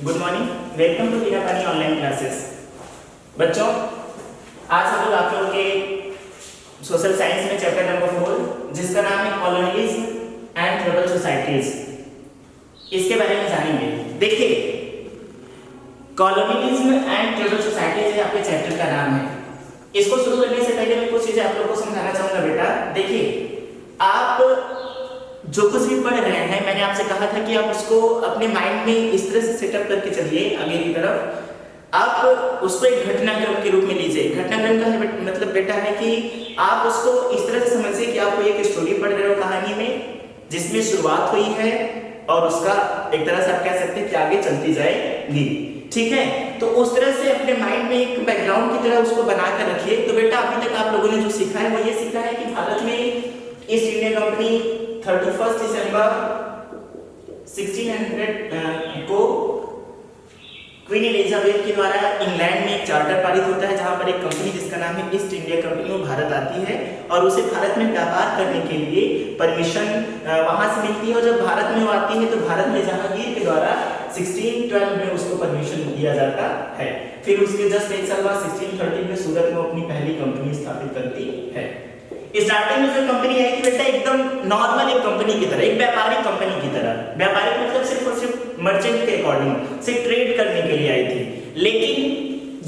Good morning, welcome to हीरा पानी online classes. बच्चों, आज हम लोग आप लोगों के सोशल साइंस में चैप्टर नंबर 4 जिसका नाम है कॉलोनियलिज्म एंड ट्राइबल सोसाइटीज, इसके बारे में जानेंगे। देखिए, कॉलोनियलिज्म एंड ट्राइबल सोसाइटीज आपके चैप्टर का नाम है। इसको शुरू करने से पहले मैं कुछ चीजें आप लोगों को समझाना चाहूंगा। बेटा देखिए, आप जो कुछ भी पढ़ रहे हैं, मैंने आपसे कहा था कि आप उसको अपने माइंड में इस तरह से सेटअप करके चलिए आगे की तरफ। आप उसको एक घटनाक्रम के रूप में लीजिए। घटनाक्रम का मतलब बेटा है कि आप उसको इस तरह से समझिए कि आप एक स्टोरी पढ़ रहे हो कहानी में, जिसमें शुरुआत हुई है और उसका एक तरह से आप कह सकते हैं कि आगे चलती जाएगी। ठीक है, तो उस तरह से अपने माइंड में एक बैकग्राउंड की तरह उसको बना कर रखिए। तो बेटा अभी तक आप लोगों ने जो सीखा है वो ये सीखा है कि भारत में ईस्ट इंडिया कंपनी 31 दिसंबर 1600 को क्वीन एलिजाबेथ के द्वारा इंग्लैंड में एक चार्टर पारित होता है, जहां पर एक कंपनी जिसका नाम है ईस्ट इंडिया कंपनी वो भारत आती है और उसे भारत में व्यापार करने के लिए परमिशन वहां से मिलती है। और जब भारत में वो आती है तो भारत में जहांगीर के द्वारा 1612 में उसको परमिशन दिया जाता है। फिर उसके जस्ट एक साल बाद 1613 में सूरत में अपनी पहली कंपनी स्थापित करती है। स्टार्टिंग में जो कंपनी आई थी बेटा एकदम नॉर्मल एक कंपनी की तरह, एक व्यापारिक कंपनी की तरह। व्यापारिक मतलब सिर्फ और सिर्फ मर्चेंट के अकॉर्डिंग, सिर्फ ट्रेड करने के लिए आई थी। लेकिन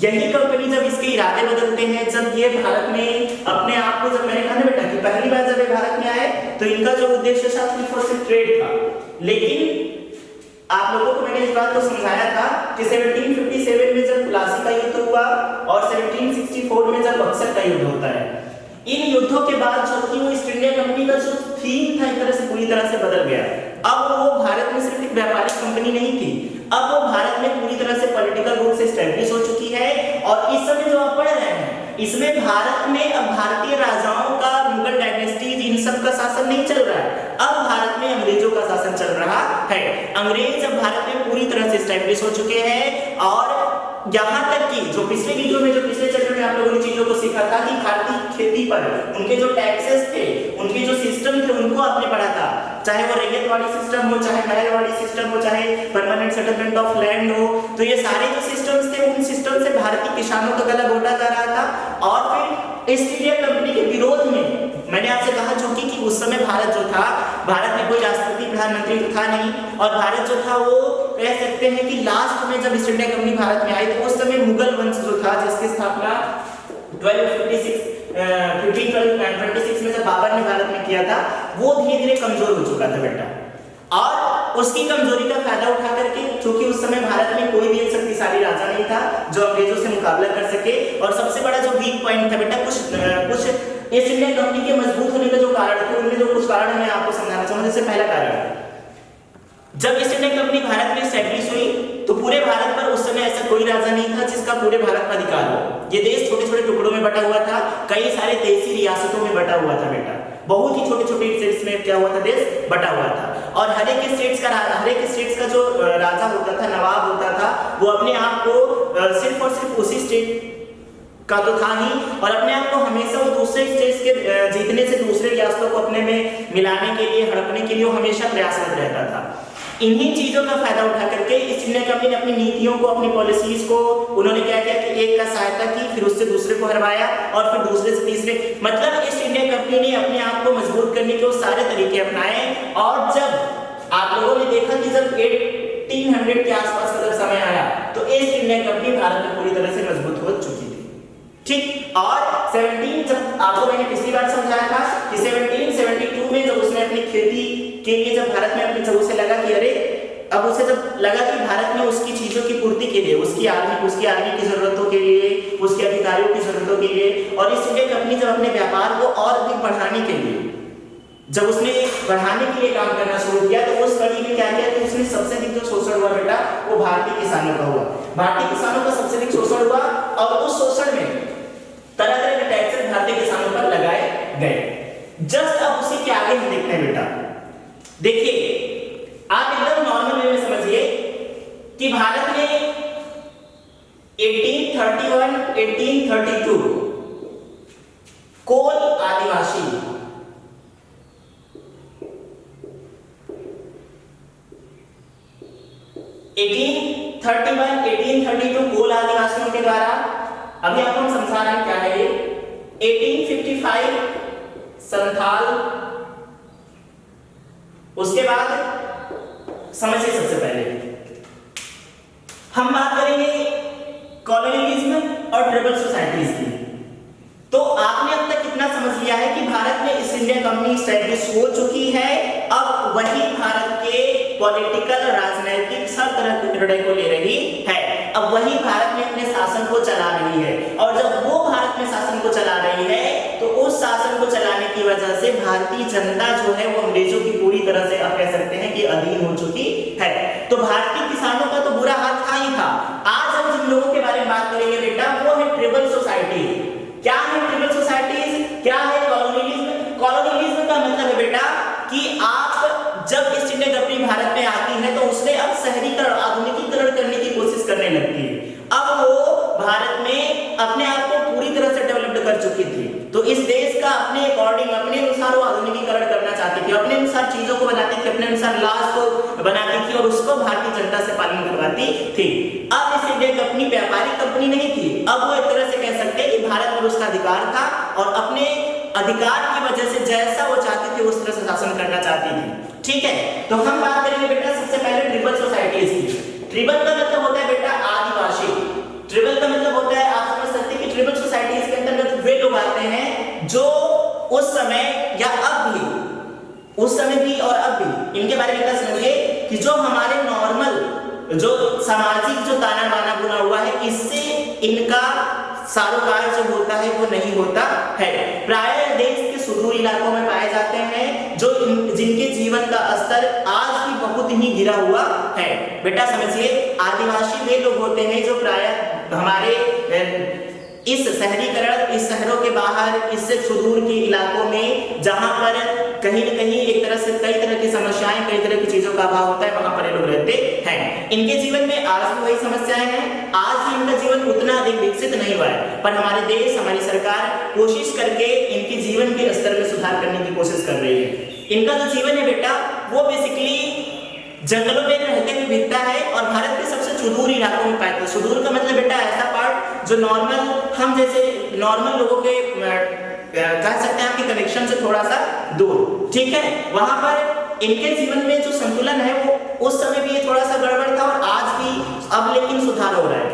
यही कंपनी जब इसके इरादे बदलते हैं, जब ये भारत में अपने आप को, जब मैंने कहा ना बेटा कि पहली बार जब ये भारत में आए तो इनका जो उद्देश्य था सिर्फ और सिर्फ ट्रेड था। लेकिन आप लोगों को मैंने इस बात को समझाया था कि 1757 में जब प्लासी का युद्ध हुआ और 1764 में जब बक्सर का युद्ध होता है, इन युद्धों के बाद जो थी वो ईस्ट इंडिया कंपनी का जो थीम था एक तरह से पूरी तरह से बदल गया। अब वो भारत में सिर्फ एक व्यापारिक कंपनी नहीं थी, अब वो भारत में पूरी तरह से पॉलिटिकल रूप से एस्टैब्लिश हो चुकी है। और इस समय जो आप पढ़ रहे हैं, इसमें भारत में अब भारतीय राजाओं का, मुगल डायनेस्टीज, इन सब का शासन नहीं चल रहा है। अब भारत में अंग्रेजों का शासन चल रहा है। अंग्रेज अब भारत में पूरी तरह से एस्टैब्लिश हो चुके हैं। और यहाँ तक कि जो पिछले वीडियो में, जो पिछले चैप्टर में आप लोगों ने चीजों को सीखा था कि भारतीय खेती पर उनके जो टैक्सेस थे, उनके जो सिस्टम थे, उनको आपने पढ़ा था। चाहे वो रैयतवाड़ी सिस्टम हो, चाहे महलवाड़ी सिस्टम हो, चाहे परमानेंट सेटलमेंट ऑफ लैंड हो, तो ये सारे जो सिस्टम्स थे, उन सिस्टम से भारतीय किसानों का गला घोटा जा रहा था। और फिर ईस्ट इंडिया कंपनी के विरोध में मैंने आपसे कहा चूंकि कि उस समय भारत जो था, भारत में कोई राष्ट्रपति प्रधानमंत्री तो था नहीं, और भारत जो था वो कह सकते हैं कि लास्ट में जब ईस्ट इंडिया कंपनी भारत में आई तो उस समय मुगल वंश जो था, जिसकी स्थापना 1526 में जब बाबर ने भारत में किया था, वो धीरे धीरे कमजोर हो चुका था बेटा। और उसकी कमजोरी का फायदा उठा करके, क्योंकि उस समय भारत में कोई भी एक शक्तिशाली राजा नहीं था जो अंग्रेजों से मुकाबला कर सके, और सबसे बड़ा जो वीक पॉइंट था बेटा, कुछ ईस्ट इंडिया कंपनी के मजबूत होने का जो कारण थे, उनमें जो कुछ कारण मैं आपको समझाना चाहूंगा। जैसे पहला कारण, जब ईस्ट इंडिया कंपनी भारत में एस्टैब्लिश हुई तो पूरे भारत पर उस समय ऐसा कोई राजा नहीं था जिसका पूरे भारत पर अधिकार हो। ये देश छोटे छोटे टुकड़ों में बटा हुआ था, कई सारे देशी रियासतों में बटा हुआ था बेटा। बहुत ही छोटे छोटे स्टेट्स में क्या हुआ था, देश बटा हुआ था। और हर एक स्टेट्स का जो राजा होता था, नवाब होता था, वो अपने आप को सिर्फ और सिर्फ उसी स्टेट का तो था ही, और अपने आप को हमेशा वो दूसरे स्टेट्स के जीतने से दूसरे रियासतों को अपने में मिलाने के लिए, हड़पने के लिए वो हमेशा प्रयासरत रहता था। इन्हीं चीजों का फायदा उठा करके ईस्ट इंडिया कंपनी ने अपनी नीतियों को, अपनी पॉलिसीज को, उन्होंने क्या किया कि एक का सहायता की, फिर उससे दूसरे को हरवाया, और फिर दूसरे से तीसरे, मतलब ईस्ट इंडिया कंपनी ने अपने आप को मजबूत करने के वो सारे तरीके अपनाए। और जब आप लोगों ने देखा कि जब 1800 के आसपास का जब समय आया तो ईस्ट इंडिया कंपनी भारत में पूरी तरह से मजबूत हो चुकी थी। ठीक, और 17 जब आपको मैंने पिछली बार समझाया था कि 1772 में जब उसने अपनी खेती के लिए, जब भारत में अपने, जब उसे लगा कि अरे, अब उसे जब लगा कि भारत में उसकी चीजों की पूर्ति के लिए, उसकी आर्मी की जरूरतों के लिए, उसके अधिकारियों की जरूरतों के लिए, और ईस्ट इंडिया कंपनी जब अपने व्यापार को और अधिक बढ़ाने के लिए, जब उसने बढ़ाने के लिए काम करना शुरू किया, तो उस कड़ी में क्या किया कि उसने सबसे अधिक जो शोषण हुआ बेटा, वो भारतीय किसानों का हुआ। भारतीय किसानों का सबसे अधिक शोषण हुआ, और उस शोषण में तरह तरह के टैक्सेस भारतीय किसानों पर लगाए गए। जस्ट अब उसी के आगे हम देखते हैं बेटा, देखिए आप एकदम नॉर्मल वे में समझिए कि भारत में 1831, 1832 कोल आदिवासी 1832 1832 कोल आदिवासियों के द्वारा, अभी आपको हम समझा रहे हैं क्या है ये। 1855 संथाल, उसके बाद समझिए सबसे पहले हम बात करेंगे कॉलोनियलिज्म और ट्राइबल सोसाइटीज की। तो आपने अब तक कितना समझ लिया है कि भारत में ईस्ट इंडिया कंपनी एस्टैब्लिश हो चुकी है। अब वही भारत के पॉलिटिकल, राजनीतिक सब तरह के निर्णय को ले रही है। अब वही भारत में अपने शासन को चला रही है, और जब वो भारत में शासन को चला रही है तो उस शासन को चलाने की वजह से भारतीय जनता जो है वो अंग्रेजों की पूरी तरह से आप कह सकते हैं कि अधीन हो चुकी है। तो भारतीय किसानों का तो बुरा हाल था ही था। आज हम जिन लोगों के बारे में बात करेंगे बेटा, वो है ट्राइबल सोसाइटी। क्या है ट्राइबल सोसाइटीज, क्या है कॉलोनियलिज्म? कॉलोनियलिज्म का मतलब है बेटा कि आप जब ईस्ट इंडिया कंपनी भारत में आती है तो उसने अब शहरीकरण, आधुनिकीकरण करने की कोशिश करने लगती है। अब वो भारत में अपने आप को पूरी तरह से डेवलप्ड कर चुकी थी, तो इस देश का अपने अकॉर्डिंग, अपने अनुसार वो आधुनिकीकरण करना चाहती थी, अपने अनुसार चीजों को बनाती थी, अपने अनुसार लॉज को बनाती थी और उसको भारतीय जनता से पालन करवाती थी। अब ईस्ट इंडिया कंपनी व्यापारिक कंपनी नहीं थी, अब वो एक तरह से कह सकते हैं कि भारत में उसका अधिकार था और अपने अधिकार की वजह से जैसा वो चाहती थी उस तरह से शासन करना चाहती थी। ठीक है, तो हम बात करेंगे बेटा सबसे पहले ट्राइबल सोसाइटीज की। ट्राइबल का मतलब होता है बेटा आदिवासी। ट्राइबल का मतलब होता है, आप समझ सकते हैं कि ट्राइबल सोसाइटीज के अंतर्गत वे लोग आते हैं जो उस समय या अब भी, उस समय भी और अब भी, इनके बारे में समझिए कि जो हमारे नॉर्मल जो सामाजिक जो ताना बाना बुना हुआ है, इससे इनका सारोकार जो होता है वो नहीं होता है। प्राय देश के सुदूर इलाकों में पाए जाते हैं जो जिनके जीवन का स्तर आज भी बहुत ही गिरा हुआ है। बेटा समझिए, आदिवासी वे लोग होते हैं जो प्राय हमारे इस शहरीकरण, इस शहरों के बाहर, इससे सुदूर के इलाकों में जहां पर कहीं न कहीं एक तरह से कई तरह की समस्याएं, कई तरह की चीजों का अभाव होता है, वहां पर लोग रहते हैं। इनके जीवन में आज भी वही समस्याएं हैं, आज भी इनका जीवन उतना अधिक विकसित नहीं हुआ है, पर हमारे देश, हमारी सरकार कोशिश करके इनके जीवन के स्तर में सुधार करने की कोशिश कर रही है। इनका जो जीवन है बेटा वो बेसिकली जंगलों में रहते हुए बीतता है और भारत के सबसे सुदूर इलाकों में पाया। सुदूर का मतलब बेटा ऐसा पार्ट जो नॉर्मल, हम जैसे नॉर्मल लोगों के कह सकते हैं आपके कनेक्शन से थोड़ा सा दूर, ठीक है, वहां पर इनके जीवन में जो संतुलन है वो उस समय भी ये थोड़ा सा गड़बड़ था और आज भी, अब लेकिन सुधार हो रहा है।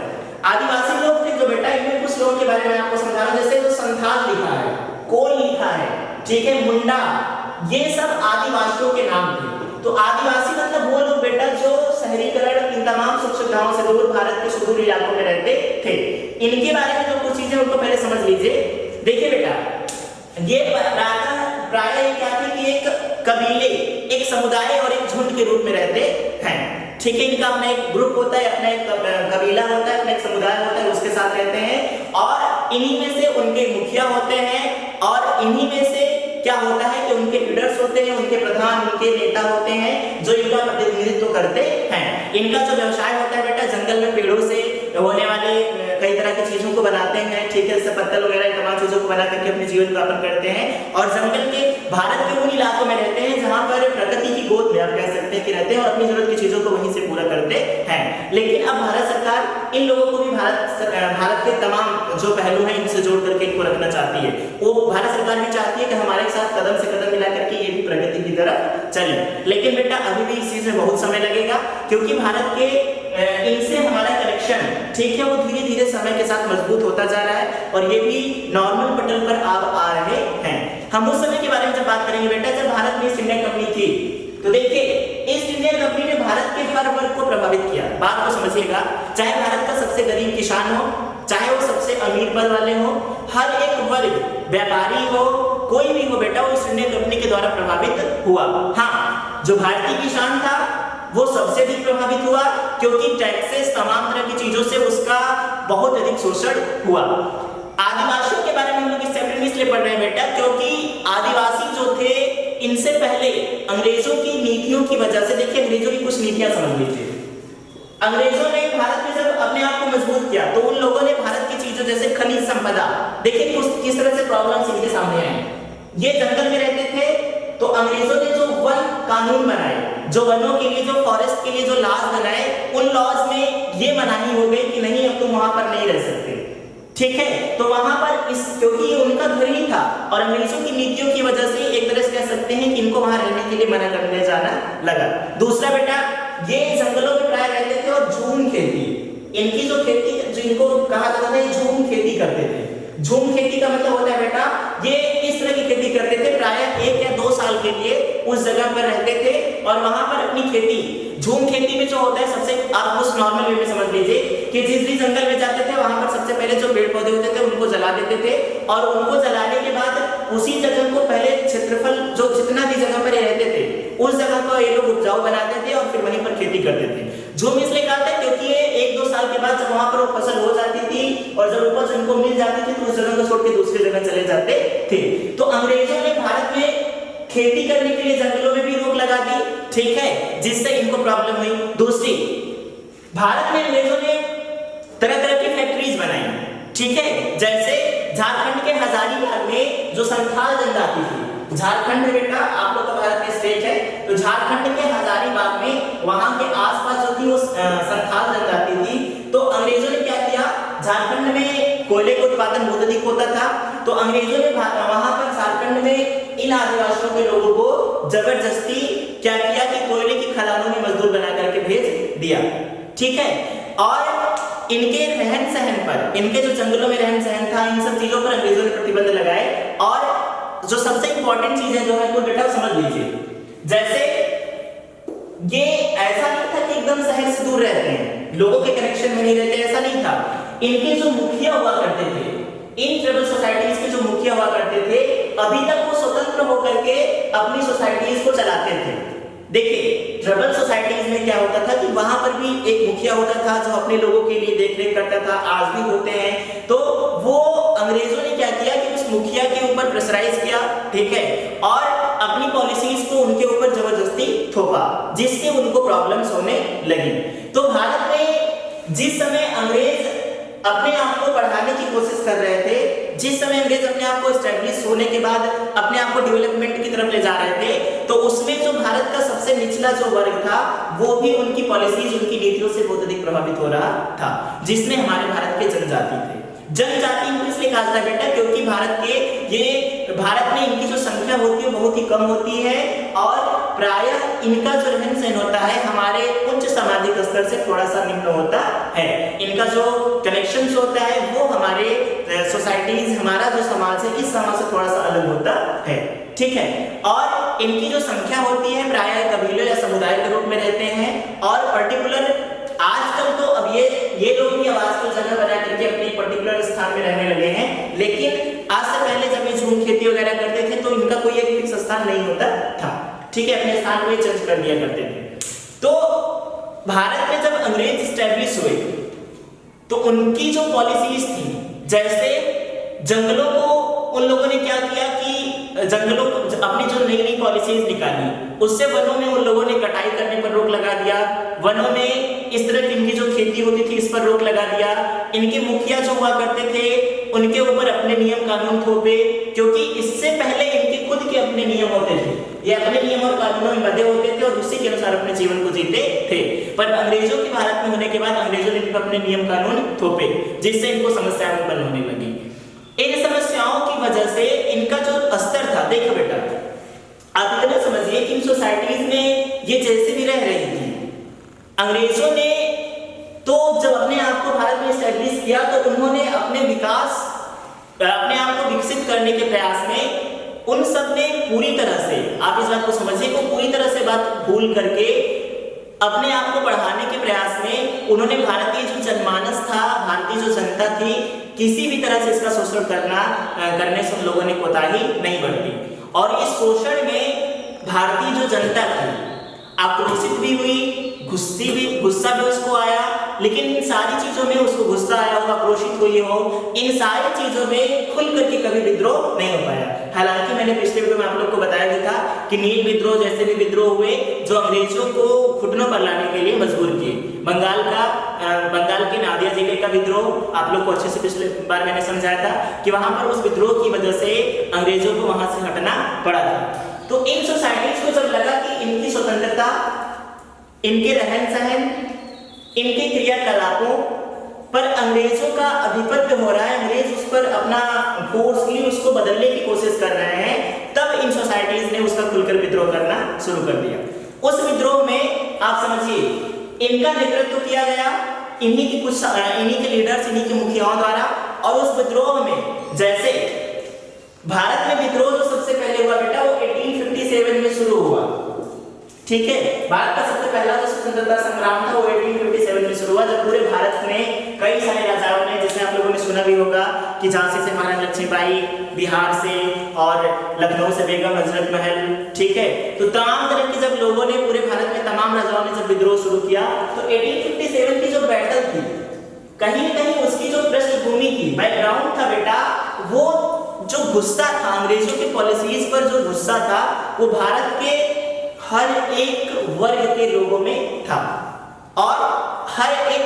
आदिवासी लोग थे जो बेटा, इनमें कुछ लोगों के बारे में आपको समझा रहा हूं, जैसे जो संथाल लिखा है, कोल लिखा है, ठीक है, मुंडा, ये सब आदिवासियों के नाम थे। तो आदिवासी मतलब वो लोग बेटा जो शहरीकरण, इन तमाम सुख सुविधाओं से दूर भारत के सुदूर इलाकों में रहते थे। इनके बारे में जो कुछ चीजें उनको पहले समझ लीजिए। देखिए बेटा, ये प्राय क्या थी कि एक कबीले, एक समुदाय और एक झुंड के रूप में रहते हैं, ठीक है। इनका अपना एक ग्रुप होता है, अपना एक कबीला होता है, अपना एक समुदाय होता है, उसके साथ रहते हैं और इन्हीं में से उनके मुखिया होते हैं और इन्हीं में से क्या होता है कि उनके लीडर्स होते हैं, उनके प्रधान, उनके नेता होते हैं जो इनका प्रतिनिधित्व करते हैं। इनका जो व्यवसाय होता है बेटा, जंगल में पेड़ों से होने वाले कई तरह की चीजों को बनाते हैं, ठीक है, जैसे पत्तल वगैरह तमाम चीजों को बना करके अपने जीवन यापन करते हैं और जंगल के, भारत के उन इलाकों में रहते हैं जहां पर प्रकृति की गोद में आप कह सकते हैं कि रहते हैं और अपनी जरूरत की चीजों को वहीं से पूरा करते हैं। लेकिन अब भारत सरकार इन लोगों को भी भारत के तमाम जो पहलू हैं इनसे जोड़ करके इनको रखना चाहती है। वो भारत सरकार भी चाहती है कि हमारे साथ कदम से कदम मिला करके ये भी प्रगति की तरफ चले। लेकिन बेटा अभी भी इस चीज में बहुत समय लगेगा क्योंकि भारत के इनसे हमारा कनेक्शन, ठीक है, वो धीरे धीरे समय के साथ मजबूत होता जा रहा है और ये भी नॉर्मल पटल पर आ रहे हैं। हम उस समय के बारे में जब बात करेंगे बेटा, जब भारत में ईस्ट इंडिया कंपनी थी, तो देखिए ईस्ट इंडिया कंपनी ने भारत के हर वर्ग को प्रभावित किया। बात को समझिएगा, चाहे भारत का सबसे गरीब किसान हो, चाहे वो सबसे अमीर पद वाले हो, हर एक वर्ग, व्यापारी हो, कोई भी हो बेटा, वो ईस्ट इंडिया कंपनी के द्वारा प्रभावित हुआ। हाँ, जो भारतीय किसान था वो सबसे अधिक प्रभावित हुआ क्योंकि टैक्सेस, तमाम तरह की चीजों से उसका बहुत अधिक शोषण हुआ। आदिवासियों के बारे में हम लोग इस चैप्टर में इसलिए पढ़ रहे हैं बेटा क्योंकि आदिवासी जो थे इनसे पहले अंग्रेजों की नीतियों की वजह से, देखिए अंग्रेजों की कुछ नीतियां समझ लीजिए। अंग्रेजों ने भारत में जब अपने आप को मजबूत किया तो उन लोगों ने भारत की चीजों जैसे खनिज संपदा, देखिए किस तरह से प्रॉब्लम्स इनके सामने आए। ये जंगल में रहते थे तो अंग्रेजों ने जो वन कानून बनाए, जो वनों के लिए, जो फॉरेस्ट के लिए जो लॉज बनाए, उन लॉज में ये मनाही हो गई कि नहीं अब तुम वहां पर नहीं रह सकते। ठीक है, तो वहां पर इस क्योंकि ये उनका घर ही था और अंग्रेजों की नीतियों की वजह से एक तरह से कह सकते हैं कि इनको वहां रहने के लिए मना करने जाना लगा। दूसरा बेटा, ये जंगलों में प्राय रहते थे और झूम खेती, इनकी जो खेती जिनको कहा जाता था झूम खेती करते थे। झूम खेती का मतलब होता है बेटा, ये इस तरह की खेती करते थे, प्राय 1 या 2 साल के लिए उस जगह पर रहते थे और वहां पर अपनी खेती, झूम खेती में जो होता है सबसे, आप उस नॉर्मल वे में समझ लीजिए कि जिस भी जंगल में जाते थे वहां पर सबसे पहले जो पेड़ पौधे होते थे उनको जला देते थे और उनको जलाने के बाद उसी जगह को पहले क्षेत्रफल जो जितना भी जगह पर रहते थे उस जगह को ये लोग उपजाऊ बनाते थे और फिर वहीं पर खेती करते थे। झूम इसलिए कहा था क्योंकि ये 1-2 साल के बाद जब वहां पर वो फसल हो जाती थी और जब उपज उनको मिल जाती थी तो उस जगह को छोड़ के दूसरी जगह चले जाते थे। तो अंग्रेजों ने भारत में खेती करने के लिए जंगलों में भी रोक लगा दी, ठीक है, जिससे इनको प्रॉब्लम हुई। दूसरी, भारत में अंग्रेजों ने तरह तरह की फैक्ट्रीज बनाई, ठीक है, जैसे झारखंड के हजारीबाग में जो संथाल जनजाति थी, झारखंड बेटा आप लोग का भारत में स्टेट है, तो झारखंड के हजारीबाग में वहां के आसपास जो थी वो संथाल जनजाति थी। तो अंग्रेजों ने क्या किया, झारखंड में कोयले का उत्पादन बहुत अधिक होता था, तो अंग्रेजों ने वहां पर झारखंड में इन आदिवासियों के लोगों को जबरदस्ती क्या किया कि कोयले की खदानों में मजदूर बना करके भेज दिया, ठीक है, और इनके रहन सहन पर, इनके जो जंगलों में रहन सहन था, इन सब चीजों पर अंग्रेजों ने प्रतिबंध लगाए। और जो सबसे इंपॉर्टेंट चीजें जो है वो बेटा समझ लीजिए, जैसे ये ऐसा नहीं था कि एकदम शहर से दूर रहते हैं, लोगों के कनेक्शन में नहीं रहते, ऐसा नहीं था। इनके जो मुखिया हुआ करते थे, इन ट्राइबल सोसाइटीज के जो मुखिया हुआ करते थे, अभी तक वो स्वतंत्र होकर के अपनी सोसाइटीज को चलाते थे। देखिए ट्राइबल सोसाइटीज में क्या होता था कि वहां पर भी एक मुखिया होता था जो अपने लोगों के लिए देखरेख करता था, आज भी होते हैं। तो वो अंग्रेजों ने क्या किया कि उस मुखिया के ऊपर प्रेशराइज किया, ठीक है, और अपनी पॉलिसीज को उनके ऊपर जबरदस्ती थोपा, जिससे उनको प्रॉब्लम्स होने लगी। तो भारत में जिस समय अंग्रेज अपने आप को बढ़ाने की कोशिश कर रहे थे, जिस समय अंग्रेज अपने आप को एस्टैब्लिश होने के बाद अपने आप को डेवलपमेंट की तरफ ले जा रहे थे, तो उसमें जो भारत का सबसे निचला जो वर्ग था वो भी उनकी पॉलिसीज, उनकी नीतियों से बहुत अधिक प्रभावित हो रहा था, जिसमें हमारे भारत के जनजाति थे। जनजाति इनको इसलिए कहा जाता है बेटा क्योंकि भारत में इनकी जो संख्या होती है बहुत ही कम होती है और प्रायः इनका जो रहन सहन होता है हमारे उच्च सामाजिक स्तर से थोड़ा सा निम्न होता है। इनका जो कनेक्शन होता है वो हमारे सोसाइटीज, हमारा जो समाज है इस समाज से थोड़ा सा अलग होता है, ठीक है। और इनकी जो संख्या होती है प्रायः कबीलों या समुदाय के रूप में रहते हैं और पर्टिकुलर आजकल तो अब ये लोग भी आवाज को जगह बना करके अपने पर्टिकुलर स्थान में रहने लगे हैं, लेकिन आज से पहले जब ये झूम खेती वगैरह करते थे तो इनका कोई एक फिक्स स्थान नहीं होता था, ठीक है, अपने स्थान को चेंज कर दिया करते थे। तो भारत में जब अंग्रेज स्टैब्लिश हुए तो उनकी जो पॉलिसीज थी, जैसे जंगलों को उन लोगों ने क्या किया कि जंगलों को अपनी जो नई नई पॉलिसीज निकाली, उससे वनों में उन लोगों ने कटाई करने पर रोक लगा दिया, वनों में इस तरह की इनकी जो खेती होती थी इस पर रोक लगा दिया। इनके मुखिया जो हुआ करते थे उनके ऊपर अपने नियम कानून थोपे, क्योंकि इससे पहले इनके खुद के अपने नियम होते थे, ये अपने नियम और कानूनों में बंधे होते थे और उसी के अनुसार अपने जीवन को जीते थे। पर अंग्रेजों के भारत में होने के बाद अंग्रेजों ने अपने नियम कानून थोपे, जिससे इनको समस्याएं उत्पन्न होने लगी। इन समस्याओं की वजह से इनका जो स्तर था, देखो बेटा आप इतना समझिए कि इन सोसाइटीज में ये जैसे भी रह रही थी, अंग्रेजों ने तो जब अपने आप को भारत में एस्टैब्लिश किया तो उन्होंने अपने विकास, अपने आप को विकसित करने के प्रयास में उन सब ने पूरी तरह से, आप इस बात को समझिए, को पूरी तरह से बात भूल करके अपने आप को बढ़ाने के प्रयास में उन्होंने भारतीय जो जनमानस था, भारतीय जो जनता थी, किसी भी तरह से इसका शोषण करने से उन लोगों ने कोताही नहीं बरती और इस शोषण में भारतीय जो जनता थी आक्रोशित भी हुई, गुस्सा भी उसको आया, लेकिन इन सारी चीजों में उसको गुस्सा आया हो, आक्रोशित हुई हो, इन सारी चीजों में खुल करके कभी विद्रोह नहीं हो पाया। हालांकि मैंने पिछले वीडियो में आप लोग को बताया भी था कि नील विद्रोह जैसे भी विद्रोह हुए जो अंग्रेजों को घुटनों पर लाने के लिए मजबूर किए। बंगाल के नादिया जिले का विद्रोह आप लोग को अच्छे से पिछले बार मैंने समझाया था कि वहां पर उस विद्रोह की वजह से अंग्रेजों को वहां से हटना पड़ा था। तो इन सोसाइटीज को जब लगा कि इनकी स्वतंत्रता इनके रहन सहन, इनके क्रियाकलापों पर अंग्रेजों का आधिपत्य हो रहा है, अंग्रेज उस पर अपना फोर्सली उसको बदलने की कोशिश कर रहे हैं, तब इन सोसाइटीज ने उसका खुलकर विद्रोह करना शुरू कर दिया। उस विद्रोह में आप समझिए इनका नेतृत्व किया गया इन्हीं के लीडर्स, इन्हीं के मुखियाओं द्वारा। और उस विद्रोह में जैसे भारत में विद्रोह जो सबसे पहले हुआ बेटा वो 1857 में शुरू हुआ, ठीक है। भारत का सबसे पहला जो स्वतंत्रता संग्राम था वो 1857 में शुरू हुआ, जब पूरे भारत में कई सारे राजाओं ने, जिसमें आप लोगों ने सुना भी होगा कि झांसी से महारानी लक्ष्मीबाई, बिहार से और लखनऊ से बेगम हजरत महल, ठीक है। तो तमाम तरह के जब लोगों ने पूरे भारत में तमाम राजाओं ने जब विद्रोह शुरू किया तो 1857 की जो बैटल थी, कहीं न कहीं उसकी जो पृष्ठभूमि थी, बैकग्राउंड था बेटा, वो जो गुस्सा था अंग्रेजों के पॉलिसीज पर, जो गुस्सा था वो भारत के हर एक वर्ग के लोगों में था और हर एक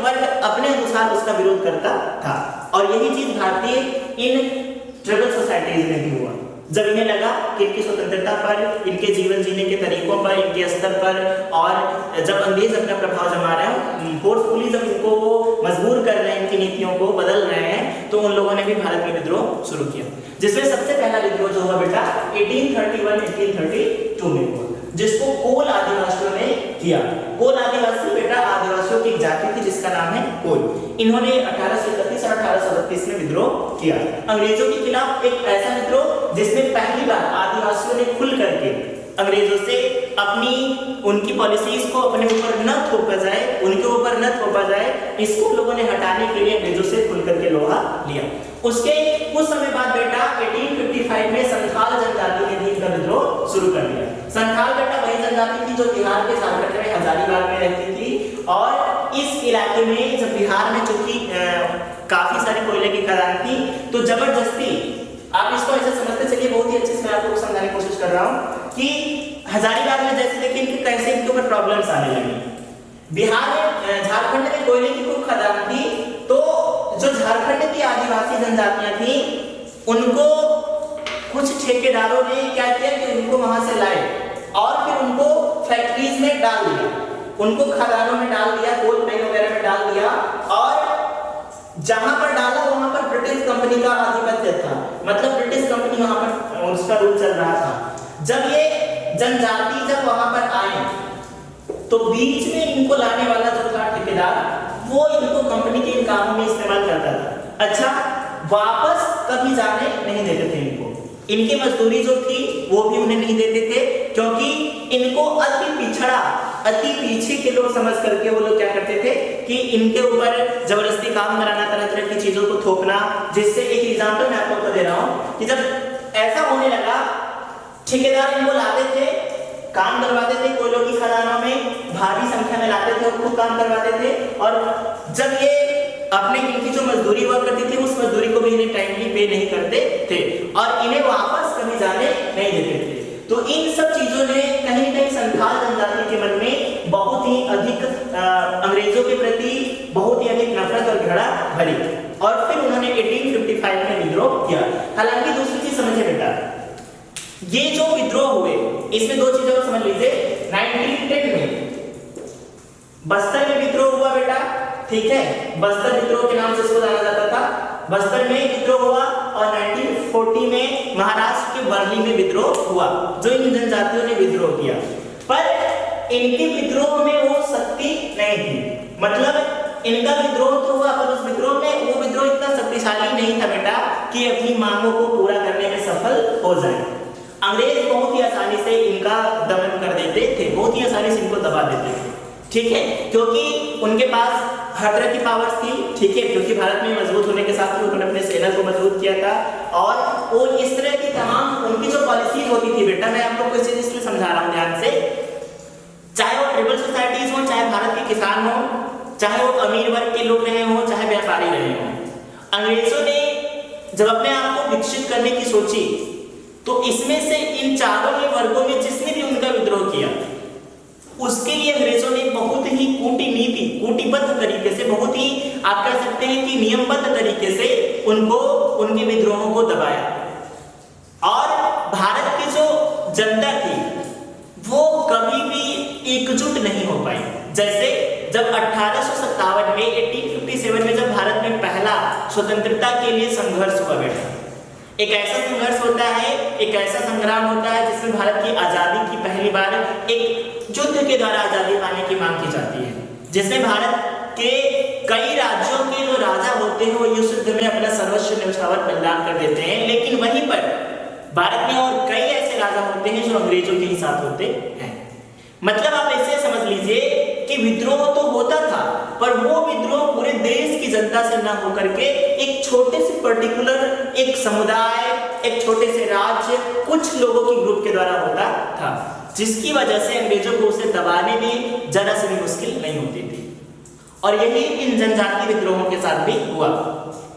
वर्ग अपने अनुसार उसका विरोध करता था। और यही चीज भारतीय इन ट्राइबल सोसाइटीज में भी हुआ, जब इन्हें लगा कि इनकी स्वतंत्रता पर, इनके जीवन जीने के तरीकों पर, इनके स्तर पर, और जब अंग्रेज अपना प्रभाव जमा रहे हैं, फोर्सफुली जब इनको वो मजबूर कर रहे हैं, इनकी नीतियों को बदल रहे हैं, तो उन लोगों ने भी भारत में विद्रोह शुरू किया, जिसमें सबसे पहला विद्रोह जो हुआ बेटा 1831-1832 में हुआ, जिसको कोल आदिवासियों ने किया। कोल आदिवासी बेटा आदिवासियों की एक जाति थी जिसका नाम है कोल। इन्होंने 1831 और 1832 में विद्रोह किया अंग्रेजों के खिलाफ, एक ऐसा विद्रोह जिसमें पहली बार आदिवासियों ने खुल करके अंग्रेजों से अपनी उनकी पॉलिसीज को अपने ऊपर न थोपा जाए, उनके ऊपर न थोपा जाए, इसको लोगों ने हटाने के लिए अंग्रेजों से खुल करके लोहा लिया। उसके कुछ समय बाद बेटा 1855 में संथाल जनजाति ने भी इनका विद्रोह शुरू कर दिया। संथाल बेटा वही जनजाति थी जो बिहार के झारखंड में हजारीबाग में रहती थी, और इस इलाके में जब बिहार में चूंकि काफी सारी कोयले की खदान थी, तो जबरदस्ती, आप इसको ऐसे समझते चलिए, बहुत ही अच्छे से मैं आपको समझाने की कोशिश कर रहा हूँ कि हजारीबाग में जैसे देखिए इनके कैसे इनके ऊपर प्रॉब्लम्स आने लगी। बिहार में, झारखंड में कोयले की खूब खदान थी, तो जो झारखंड की आदिवासी जनजातियां थी उनको कुछ ठेकेदारों ने क्या किया कि उनको वहां से लाए और फिर उनको फैक्ट्रीज में डाल दिया, उनको खदानों में डाल दिया, कोल माइन वगैरह में डाल दिया, और जहां पर डाला वहां पर ब्रिटिश कंपनी का आधिपत्य था, मतलब ब्रिटिश कंपनी वहां पर उसका रूल चल रहा था। जब ये जनजाति जब वहां पर आए तो बीच में इनको लाने वाला जो था ठेकेदार, वो इनको कंपनी के इन कामों में इस्तेमाल करता था। अच्छा, वापस कभी जाने नहीं देते थे इनको, इनकी मजदूरी जो थी वो भी उन्हें नहीं देते थे, क्योंकि इनको अति पिछड़ा, अति पीछे के लोग समझ करके वो लोग क्या करते थे कि इनके ऊपर जबरदस्ती काम कराना, तरह तरह की चीजों को थोपना। जिससे एक एग्जांपल मैं आपको दे रहा हूं कि जब ऐसा होने लगा, ठेकेदार इनको लाते थे, काम करवाते थे कोयलों की खदानों में, भारी संख्या में लाते थे और खूब काम करवाते थे, और जब ये अपने इनकी जो मजदूरी हुआ करती थी उस मजदूरी को भी इन्हें टाइमली पे नहीं करते थे और इन्हें वापस कभी जाने नहीं देते थे। तो इन सब चीजों ने कहीं न कहीं संथाल जनजाति के मन में बहुत ही अधिक अंग्रेजों के प्रति बहुत ही अधिक नफरत और घृणा भरी, और फिर उन्होंने 1855 में विद्रोह किया। हालांकि दूसरी चीज समझे बेटा, ये जो विद्रोह हुए इसमें दो चीजों को समझ लीजिए। 1910 में बस्तर में विद्रोह हुआ बेटा, ठीक है, बस्तर विद्रोह के नाम से इसको जाना जाता था। बस्तर में विद्रोह हुआ और 1940 में महाराष्ट्र के वर्ली में विद्रोह हुआ, जो इन जनजातियों ने विद्रोह किया। पर इनके विद्रोह में वो शक्ति नहीं थी, मतलब इनका विद्रोह तो हुआ पर उस विद्रोह में वो विद्रोह इतना शक्तिशाली नहीं था बेटा कि अपनी मांगों को पूरा करने में सफल हो जाए। अंग्रेज बहुत ही आसानी से इनका दमन कर देते थे, बहुत ही आसानी से इनको दबा देते थे, ठीक है, क्योंकि उनके पास हर तरह की पावर्स थी, ठीक है, क्योंकि भारत में मजबूत होने के साथ ही उन्होंने अपने सेना को मजबूत किया था, और वो इस तरह की तमाम उनकी जो पॉलिसीज होती थी बेटा, मैं आप लोग को इस चीज इसलिए समझा रहा हूँ ध्यान से, चाहे वो ट्राइबल सोसाइटीज हो, चाहे भारत के किसान हो, चाहे वो अमीर वर्ग के लोग रहे हो, चाहे व्यापारी रहे हो, अंग्रेजों ने जब अपने आप को विकसित करने की सोची तो इसमें से इन चारों ही वर्गों में जिसने भी उनका विद्रोह किया उसके लिए अंग्रेजों ने बहुत ही कूटनीति, कूटिबद्ध तरीके से, बहुत ही आप कह सकते हैं कि नियमबद्ध तरीके से उनको उनके विद्रोहों को दबाया। और भारत की जो जनता थी वो कभी भी एक एकजुट नहीं हो पाई। जैसे जब 1857 में 1857 में जब भारत में पहला स्वतंत्रता के लिए संघर्ष हुआ बेटा, एक ऐसा संघर्ष होता है, एक ऐसा संग्राम होता है जिसमें भारत की आजादी की पहली बार एक युद्ध के द्वारा आजादी पाने की मांग की जाती है, जिसमें भारत के कई राज्यों के जो राजा होते हैं वो इस युद्ध में अपना सर्वस्व न्यौछावर बलिदान कर देते हैं। लेकिन वहीं पर भारत में और कई ऐसे राजा होते हैं जो अंग्रेजों के ही साथ होते हैं। मतलब आप ऐसे समझ लीजिए कि विद्रोह तो होता था, पर वो विद्रोह पूरे देश की जनता से ना होकर के एक छोटे से पर्टिकुलर एक समुदाय, एक छोटे से राज्य, कुछ लोगों की ग्रुप के द्वारा होता था, जिसकी वजह से अंग्रेजों को उसे दबाने में जरा सी भी मुश्किल नहीं होती थी। और यही इन जनजातीय विद्रोहों के साथ भी हुआ।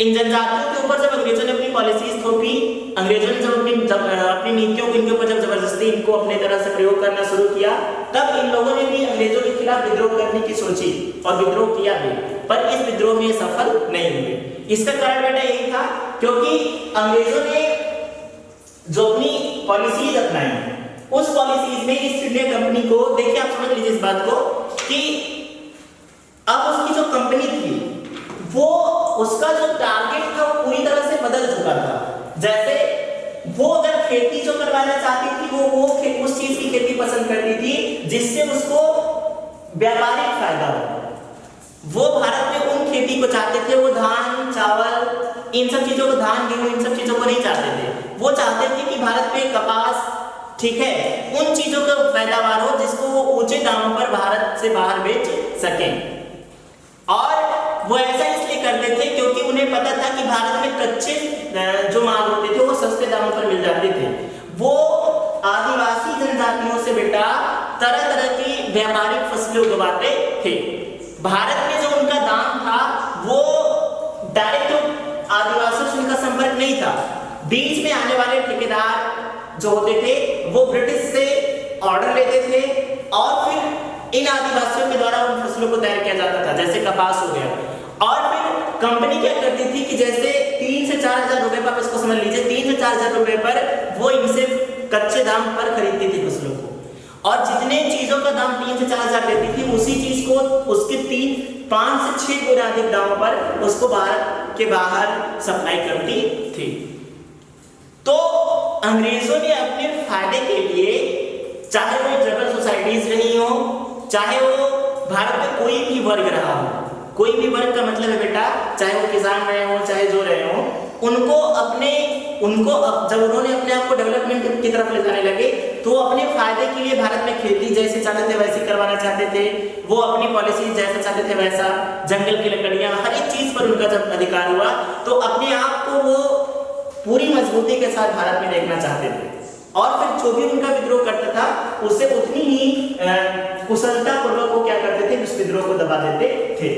इन जनजातियों के ऊपर जब अंग्रेजों ने अपनी पॉलिसीज थोपी, अंग्रेजों ने जब अपनी नीतियों को इनके ऊपर जब जबरदस्ती इनको अपने तरह से प्रयोग करना शुरू किया, तब इन लोगों ने भी अंग्रेजों के खिलाफ विद्रोह करने की सोची और विद्रोह किया भी, पर इस विद्रोह में सफल नहीं हुए। इसका कारण बेटा यही था क्योंकि अंग्रेजों ने जो अपनी पॉलिसीज अपनाई, उस पॉलिसीज में ईस्ट इंडिया कंपनी को, देखिए आप समझ लीजिए इस बात को कि अब उसकी जो कंपनी थी वो उसका जो टारगेट था वो पूरी तरह से बदल चुका था। जैसे वो अगर खेती जो करवाना चाहती थी वो उस चीज की खेती पसंद करती थी जिससे उसको व्यापारिक फायदा हो। वो भारत में उन खेती को चाहते थे, वो धान चावल इन सब चीजों को, धान गेहूं इन सब चीजों को नहीं चाहते थे। वो चाहते थे कि भारत में कपास, ठीक है, उन चीजों का पैदावार हो जिसको वो ऊंचे दामों पर भारत से बाहर बेच सकें। और वो ऐसा इसलिए करते थे क्योंकि उन्हें पता था कि भारत में कच्चे जो माल होते थे वो सस्ते दामों पर मिल जाते थे। वो आदिवासी जनजातियों से बेटा तरह तरह की व्यापारिक फसलें उगवाते थे। भारत में जो उनका दाम था वो डायरेक्ट आदिवासियों से उनका संपर्क नहीं था। बीच में आने वाले ठेकेदार जो होते थे वो ब्रिटिश से ऑर्डर लेते थे और फिर इन आदिवासियों के द्वारा उन फसलों को तैयार किया जाता था, जैसे कपास हो गया। और फिर कंपनी क्या करती थी कि जैसे 3 से 4 हजार रुपए पर, आप इसको समझ लीजिए, 3 से 4 हजार रुपए पर वो इनसे कच्चे दाम पर खरीदती थी फसलों को, और जितने चीजों का दाम 3 से 4 हजार देती थी उसी चीज को उसके 5 से 6 गुना अधिक दामों पर उसको भारत के बाहर सप्लाई करती थी। तो अंग्रेजों ने अपने फायदे के लिए, चाहे वो ट्राइबल सोसाइटीज रही हो, चाहे वो भारत में कोई भी वर्ग रहा हो, कोई भी वर्ग का मतलब है बेटा चाहे वो किसान रहे हो चाहे जो रहे हो, उनको जब उन्होंने अपने आप को डेवलपमेंट की तरफ ले जाने लगे तो वो अपने फायदे के लिए भारत में खेती जैसे चाहते थे वैसे करवाना चाहते थे। वो अपनी पॉलिसी जैसा चाहते थे वैसा, जंगल की लकड़ियां, हर एक चीज पर उनका जब अधिकार हुआ तो अपने आप को वो पूरी मजबूती के साथ भारत में देखना चाहते थे। और फिर जो भी उनका विद्रोह करता था उससे उतनी ही कुशलता पूर्वक वो क्या करते थे, उस विद्रोह को दबा देते थे।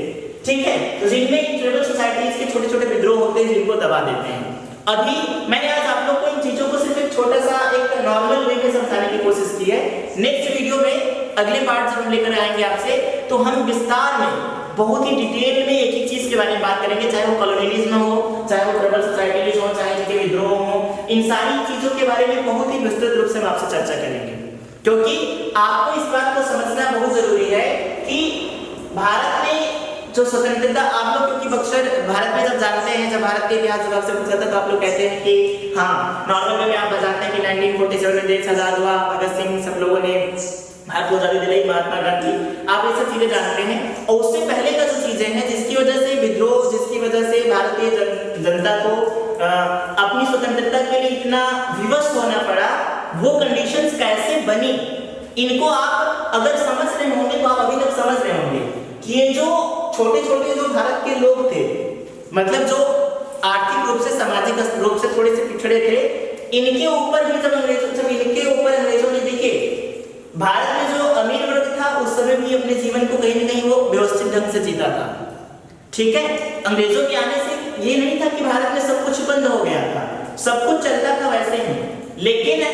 ठीक है, तो जिनमें ट्राइबल सोसाइटीज के छोटे छोटे विद्रोह होते हैं जिनको दबा देते हैं। अभी मैंने आज आप लोग को इन चीजों को सिर्फ एक छोटा सा एक नॉर्मल वे में समझाने की कोशिश की है। नेक्स्ट वीडियो में अगले पार्ट जब हम लेकर आएंगे आपसे तो हम विस्तार में बहुत ही डिटेल में एक एक चीज के बारे में बात करेंगे, चाहे वो कॉलोनियलिज्म हो, चाहे वो ट्राइबल सोसाइटीज हो, चाहे इनके विद्रोह हो, इन सारी चीजों के बारे में बहुत ही विस्तृत रूप से हम आपसे चर्चा करेंगे। क्योंकि आपको इस बात को समझना बहुत जरूरी है कि भारत में जो स्वतंत्रता आप लोग, क्योंकि अक्सर भारत में जब जानते हैं, जब भारत के इतिहास जब आपसे पूछा था तो आप लोग कहते हैं कि हाँ नॉर्मल में आप जानते हैं कि 1947 में देश आजाद हुआ, भगत सिंह सब लोगों ने भारत को आजादी दिलाई, महात्मा गांधी, आप ये सब चीजें जानते हैं। और उससे पहले का जो चीजें हैं जिसकी वजह से विद्रोह, जिसकी वजह से भारतीय जनता को अपनी स्वतंत्रता के लिए इतना विवश होना पड़ा, वो कंडीशंस कैसे बनी, इनको आप अगर समझ रहे होंगे तो आप अभी तक समझ रहे होंगे कि ये जो छोटे छोटे जो भारत के लोग थे, मतलब जो आर्थिक रूप से, सामाजिक रूप से थोड़े से पिछड़े थे, इनके ऊपर भी जब इनके ऊपर अंग्रेजों ने देखे, भारत में जो अमीर वर्ग था उस समय भी अपने जीवन को कहीं न कहीं वो व्यवस्थित ढंग से जीता था। ठीक है, अंग्रेजों के आने से ये नहीं था कि भारत में सब कुछ बंद हो गया था, सब कुछ चलता था वैसे ही, लेकिन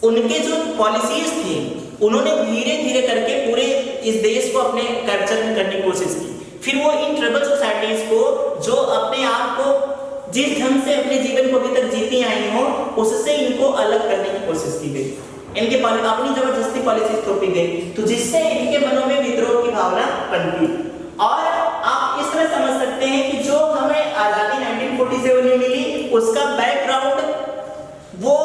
उनके जो पॉलिसीज थी उन्होंने धीरे धीरे करके पूरे इस देश को अपने कैप्चर में करने की कोशिश की। फिर वो इन ट्राइबल सोसाइटीज को जो अपने आप को जिस ढंग से अपने जीवन को अभी तक जीती आई हो उससे इनको अलग करने की कोशिश की गई। इनके अपनी जबरदस्ती पॉलिसी थोपी गई, तो जिससे इनके मनों में विद्रोह की भावना पनपी। और आप इस तरह समझ सकते हैं कि जो हमें आजादी 1947 में मिली उसका बैकग्राउंड वो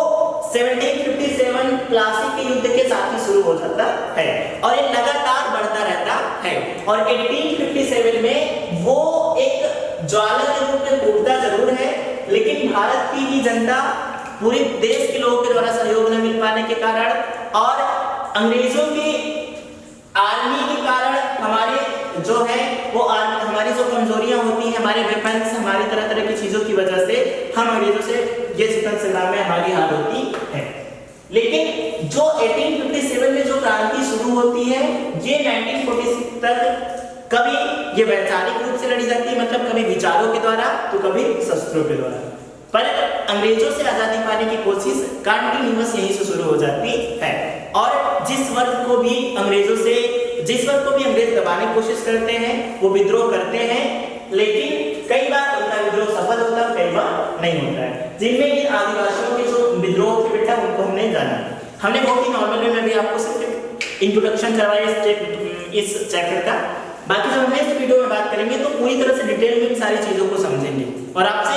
1757 प्लासी के युद्ध के साथ ही शुरू हो जाता है और ये लगातार बढ़ता रहता है। और 1857 में वो एक ज्वाला के रूप में फूटता जरूर है, लेकिन भारत की ही जनता पूरे देश के लोगों के द्वारा सहयोग न मिल पाने के कारण और अंग्रेजों की आर्मी के कारण हमारे जो है वो हमारी जो कमजोरियां होती हैं, हमारे वेपन्स, हमारी तरह तरह की चीजों की वजह से हम अंग्रेजों से ये स्वतंत्र संग्राम में हमारी हार होती है। लेकिन जो 1857 में जो क्रांति शुरू होती है ये 1946 तक कभी ये वैचारिक रूप से लड़ी जाती है, मतलब कभी विचारों के द्वारा तो कभी शस्त्रों के द्वारा, पर अंग्रेजों से आजादी पाने की कोशिश कंटिन्यूअस यहीं से शुरू हो जाती है। और जिस वर्ग को भी अंग्रेज दबाने की कोशिश करते हैं वो विद्रोह करते हैं, लेकिन कई बार उनका विद्रोह सफल होता है, कई बार नहीं होता है। जिनमें इन आदिवासियों के जो विद्रोह के बेटा उनको हमने जाना, हमने बहुत ही नॉर्मल में भी आपको सिर्फ इंट्रोडक्शन करवाया इस चैप्टर का। बाकी जब हम नेक्स्ट वीडियो में बात करेंगे तो पूरी तरह से डिटेल में इन सारी चीजों को समझेंगे और आपसे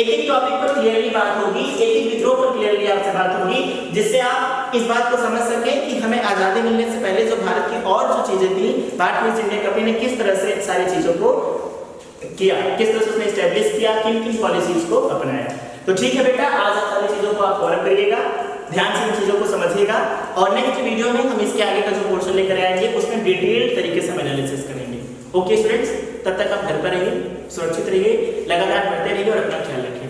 एक एक टॉपिक पर क्लियरली बात होगी, एक एक विद्रोह पर क्लियरली आपसे बात होगी, जिससे आप इस बात को समझ सकें कि हमें आजादी मिलने से पहले जो भारत की और जो चीजें थी, भारत ईस्ट इंडिया कंपनी ने किस तरह से सारी चीजों को किया, किस तरह से उसने एस्टैब्लिश किया, किन किन पॉलिसीज को अपनाया। तो ठीक है बेटा, आज आप सारी चीजों को आप फॉलो करिएगा, ध्यान से इन चीजों को समझिएगा और नेक्स्ट वीडियो में हम इसके आगे का जो पोर्शन लेकर आएंगे उसमें डिटेल तरीके से हम एनालिसिस करेंगे। ओके स्टूडेंट्स, तब तक आप घर पर रहिए, सुरक्षित रहिए, लगातार पढ़ते रहिए और अपना ख्याल रखिए।